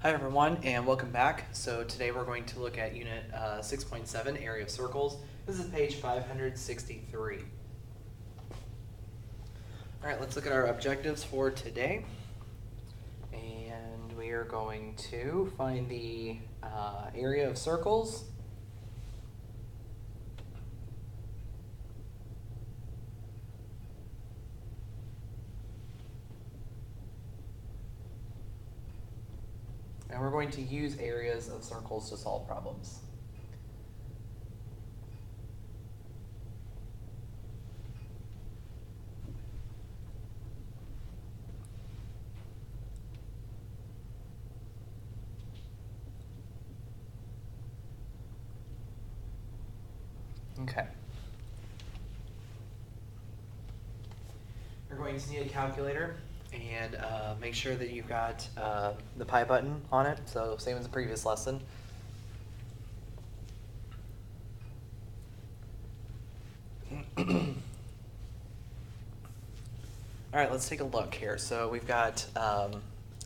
Hi everyone, and welcome back. So today we're going to look at Unit 6.7, Area of Circles. This is page 563. All right, let's look at our objectives for today. And we are going to find the area of circles. And we're going to use areas of circles to solve problems. Okay. You're going to need a calculator and make sure that you've got the pi button on it, so same as the previous lesson. All right, let's take a look here. So we've got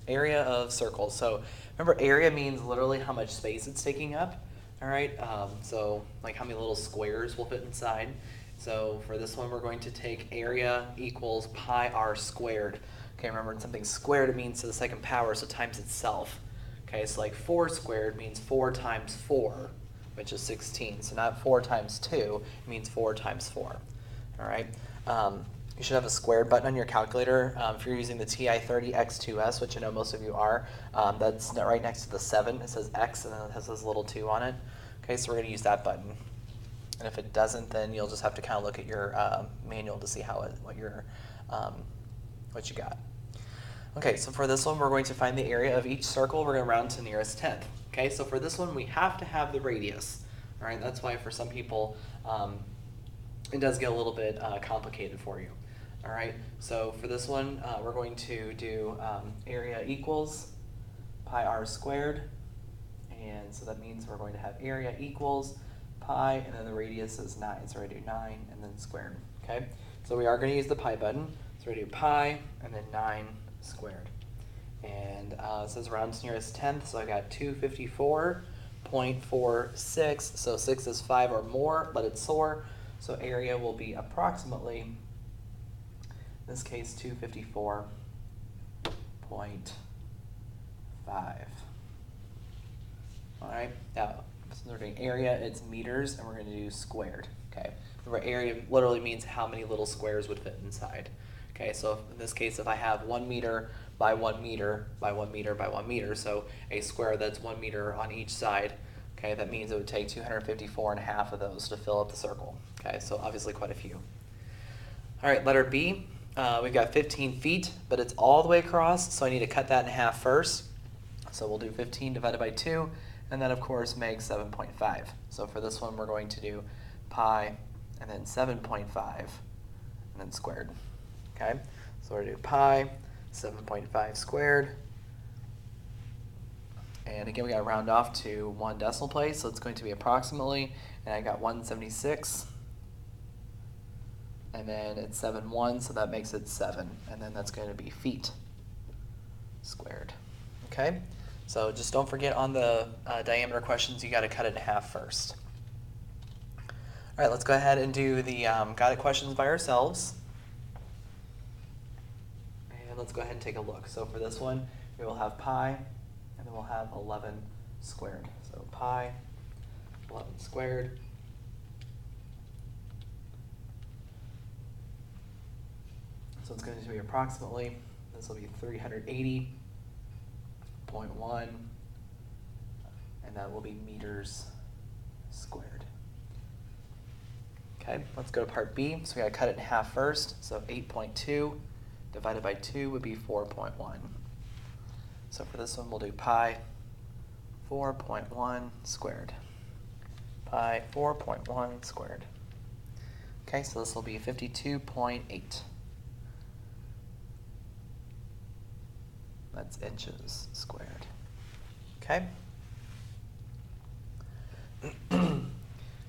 area of circles. So remember, area means literally how much space it's taking up. All right, so like how many little squares will fit inside. So for this one, we're going to take area equals pi r squared. Okay, remember, when something's squared, it means to the second power, so times itself. Okay, so like 4 squared means 4 times 4, which is 16. So not 4 times 2, it means 4 times 4. All right. You should have a squared button on your calculator. If you're using the TI-30X2S, which I know most of you are, that's right next to the 7. It says X, and then it has this little 2 on it. Okay, so we're going to use that button. And if it doesn't, then you'll just have to kind of look at your manual to see what you got. Okay, so for this one, we're going to find the area of each circle. We're going to round to nearest tenth. Okay, so for this one, we have to have the radius. All right, that's why for some people, it does get a little bit complicated for you. All right, so for this one, we're going to do area equals pi r squared. And so that means we're going to have area equals pi, and then the radius is 9. So we're going to do 9 and then squared. Okay, so we are going to use the pi button. So we're going to do pi and then 9 squared. And it says round to nearest tenth, so I got 254.46. So 6 is 5 or more, but it's soar. So area will be approximately, in this case, 254.5. All right, now, since we're doing area, it's meters, and we're going to do squared. Okay, remember, area literally means how many little squares would fit inside. Okay, so in this case, if I have 1 meter by 1 meter by 1 meter by 1 meter, so a square that's 1 meter on each side, okay, that means it would take 254.5 of those to fill up the circle. Okay, so obviously quite a few. All right, letter B, we've got 15 feet, but it's all the way across, so I need to cut that in half first. So we'll do 15 divided by 2, and then of course make 7.5. So for this one, we're going to do pi and then 7.5 and then squared. Okay, so we're going to do pi 7.5 squared. And again, we got to round off to 1 decimal place, so it's going to be approximately, and I got 176. And then it's 7.1, so that makes it 7. And then that's going to be feet squared. Okay, so just don't forget on the diameter questions, you got to cut it in half first. All right, let's go ahead and do the got it questions by ourselves. And let's go ahead and take a look. So for this one, we will have pi, and then we'll have 11 squared. So pi, 11 squared. So it's going to be approximately, this will be 380.1, and that will be meters squared. Okay, let's go to part B. So we gotta cut it in half first. So 8.2 divided by 2 would be 4.1. So for this one, we'll do pi 4.1 squared. Pi 4.1 squared. Okay, so this will be 52.8. That's inches squared. Okay.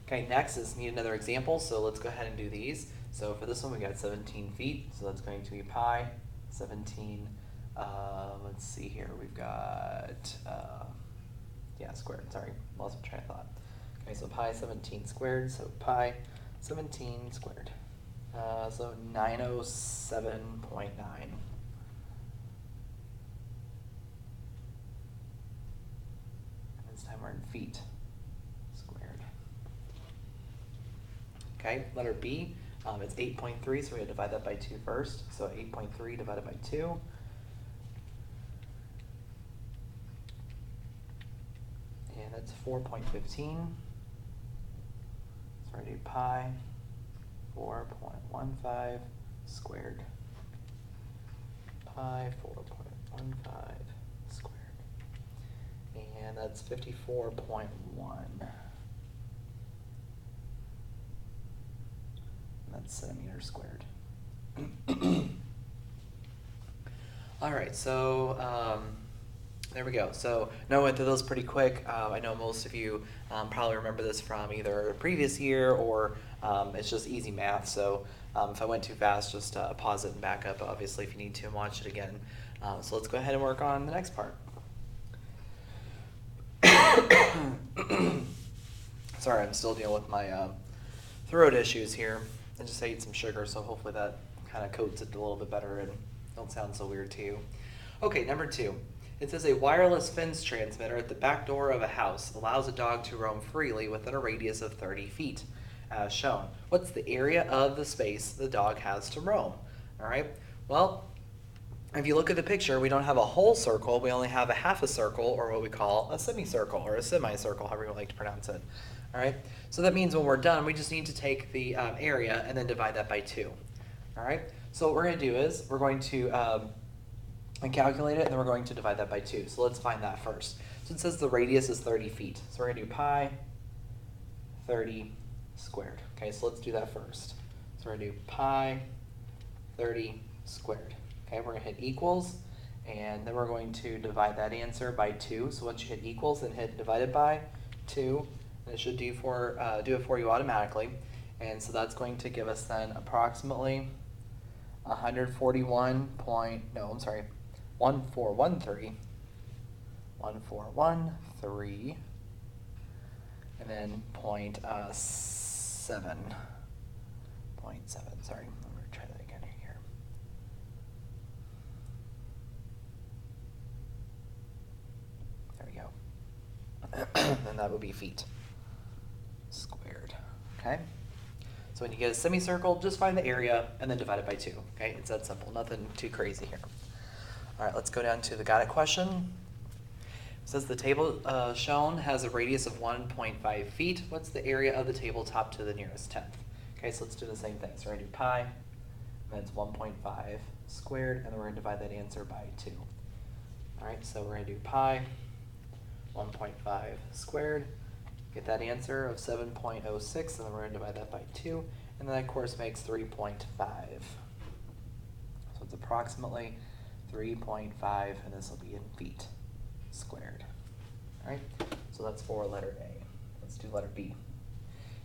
Okay, next is need another example, so let's go ahead and do these. So for this one, we got 17 feet, so that's going to be pi 17 Let's see here. We've got, yeah, squared. Sorry, lost my train of thought. Okay, so pi 17 squared. So pi 17 squared. So 907.9. This time we're in feet squared. Okay, letter B. It's 8.3, so we have to divide that by 2 first. So 8.3 divided by 2. And that's 4.15. So we're going to do pi 4.15 squared. Pi 4.15 squared. And that's 54.1. That's centimeters squared. All right, so there we go. So I went through those pretty quick. I know most of you probably remember this from either a previous year or it's just easy math. So if I went too fast, just pause it and back up, obviously, if you need to, and watch it again. So let's go ahead and work on the next part. Sorry, I'm still dealing with my throat issues here. I just ate some sugar, so hopefully that kind of coats it a little bit better and don't sound so weird to you. Okay, number 2. It says a wireless fence transmitter at the back door of a house allows a dog to roam freely within a radius of 30 feet, as shown. What's the area of the space the dog has to roam? All right, well, if you look at the picture, we don't have a whole circle. We only have a half a circle, or what we call a semicircle, or a semicircle, however you like to pronounce it. All right, so that means when we're done, we just need to take the area and then divide that by 2. All right, so what we're going to do is we're going to calculate it, and then we're going to divide that by 2. So let's find that first. So it says the radius is 30 feet. So we're going to do pi 30 squared. Okay, so let's do that first. So we're going to do pi 30 squared. Okay, we're going to hit equals, and then we're going to divide that answer by 2. So once you hit equals and hit divided by 2, and it should do it for you automatically. And so that's going to give us then approximately 1413, and then 0.7. Sorry, I'm going to try that again here. There we go. And that would be feet squared. Okay. So when you get a semicircle, just find the area and then divide it by 2. Okay, it's that simple. Nothing too crazy here. All right, let's go down to the got it question. It says the table shown has a radius of 1.5 feet. What's the area of the tabletop to the nearest tenth? Okay, so let's do the same thing. So we're going to do pi, and that's 1.5 squared, and then we're going to divide that answer by 2. All right, so we're going to do pi 1.5 squared. Get that answer of 7.06, and then we're going to divide that by 2, and then that, of course, makes 3.5. So it's approximately 3.5, and this will be in feet squared. All right, so that's for letter A. Let's do letter B.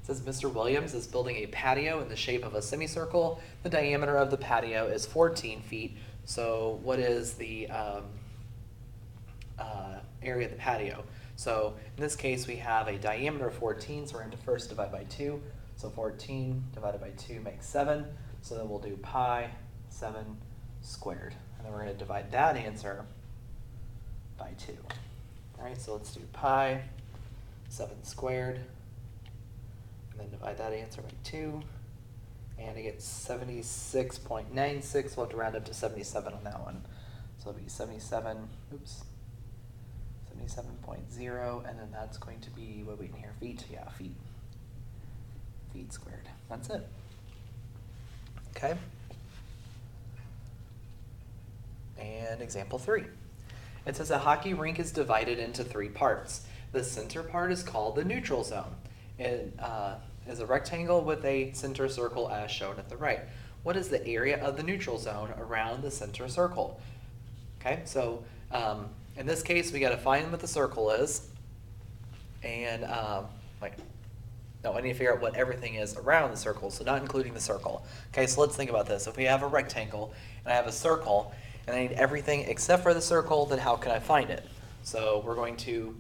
It says Mr. Williams is building a patio in the shape of a semicircle. The diameter of the patio is 14 feet. So what is the area of the patio? So in this case, we have a diameter of 14, so we're going to first divide by 2. So 14 divided by 2 makes 7. So then we'll do pi 7 squared. And then we're going to divide that answer by 2. All right, so let's do pi 7 squared. And then divide that answer by 2. And I get 76.96. We'll have to round up to 77 on that one. So it'll be 77, 77.0, and then that's going to be, what are we in here, feet? Yeah, feet. Feet squared. That's it. Okay. And example 3. It says a hockey rink is divided into 3 parts. The center part is called the neutral zone. It is a rectangle with a center circle as shown at the right. What is the area of the neutral zone around the center circle? Okay, so in this case, we got to find what the circle is, and I need to figure out what everything is around the circle, so not including the circle. Okay, so let's think about this. If we have a rectangle and I have a circle, and I need everything except for the circle, then how can I find it? So we're going to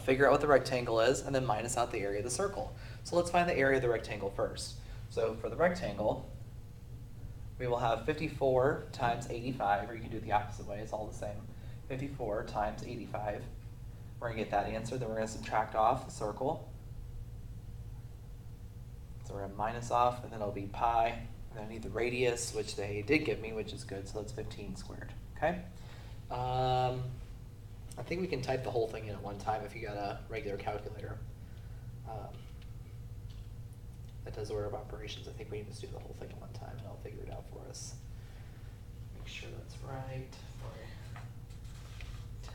figure out what the rectangle is and then minus out the area of the circle. So let's find the area of the rectangle first. So for the rectangle, we will have 54 times 85, or you can do it the opposite way, it's all the same. 54 times 85. We're going to get that answer, then we're going to subtract off the circle. So we're going to minus off, and then it'll be pi, and then I need the radius, which they did give me, which is good, so that's 15 squared, okay? I think we can type the whole thing in at one time if you got a regular calculator. That does order of operations. I think we can just do the whole thing at one time, and I'll figure it out for us. Make sure that's right before I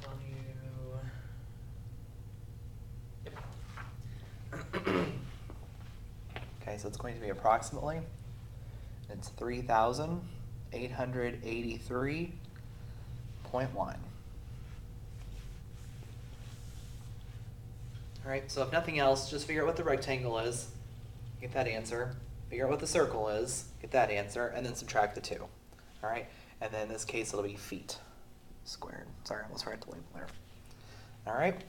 tell you. Yep. Okay, so it's going to be approximately, it's 3,883.1. All right, so if nothing else, just figure out what the rectangle is, get that answer, figure out what the circle is, get that answer, and then subtract the 2. All right, and then in this case it'll be feet squared. Sorry, I almost forgot to label there. All right,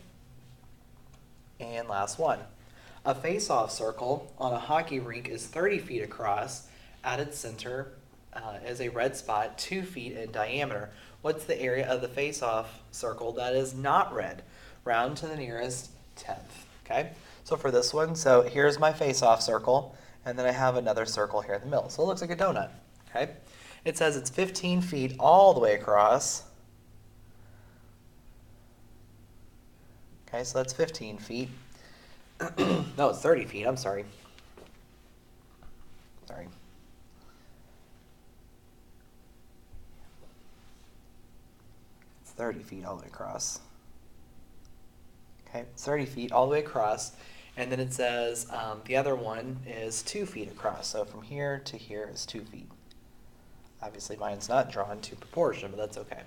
and last one. A face-off circle on a hockey rink is 30 feet across. At its center is a red spot 2 feet in diameter. What's the area of the face-off circle that is not red? Round to the nearest 10th, okay? So for this one, so here's my face-off circle, and then I have another circle here in the middle. So it looks like a donut, okay? It says it's 15 feet all the way across. Okay, so that's 15 feet. No, it's 30 feet, I'm sorry. Sorry. It's 30 feet all the way across. Okay, it's 30 feet all the way across, and then it says the other one is 2 feet across. So from here to here is 2 feet. Obviously mine's not drawn to proportion, but that's okay.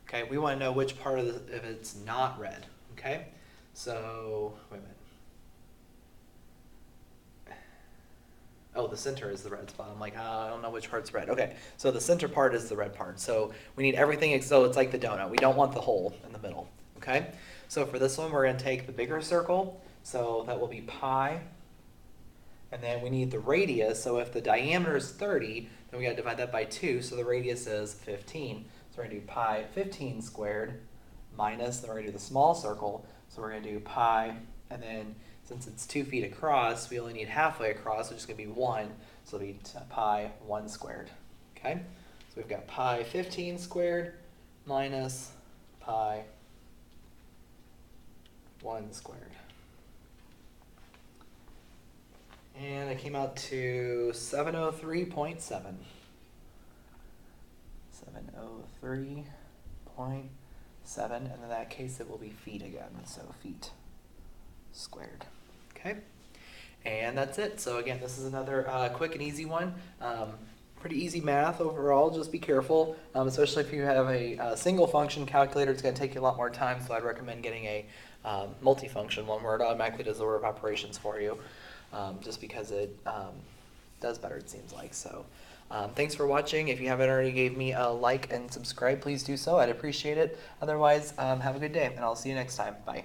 Okay, we want to know which part of if it's not red, okay? So, wait a minute. Oh, the center is the red spot. I'm like, I don't know which part's red. Okay, so the center part is the red part. So we need everything, so it's like the donut. We don't want the hole in the middle, okay? So for this one, we're going to take the bigger circle. So that will be pi. And then we need the radius. So if the diameter is 30, then we got to divide that by 2. So the radius is 15. So we're going to do pi 15 squared minus, then we're going to do the small circle. So we're going to do pi, and then since it's 2 feet across, we only need halfway across, which is going to be 1. So it'll be pi 1 squared. Okay? So we've got pi 15 squared minus pi 1 squared. And it came out to 703.7. 703.7, and in that case it will be feet again, so feet squared. Okay, and that's it. So again, this is another quick and easy one. Pretty easy math overall, just be careful, especially if you have a single function calculator. It's going to take you a lot more time, so I'd recommend getting a multifunction one where it automatically does the order of operations for you, just because it does better, it seems like. So thanks for watching. If you haven't already gave me a like and subscribe, please do so. I'd appreciate it. Otherwise, have a good day, and I'll see you next time. Bye.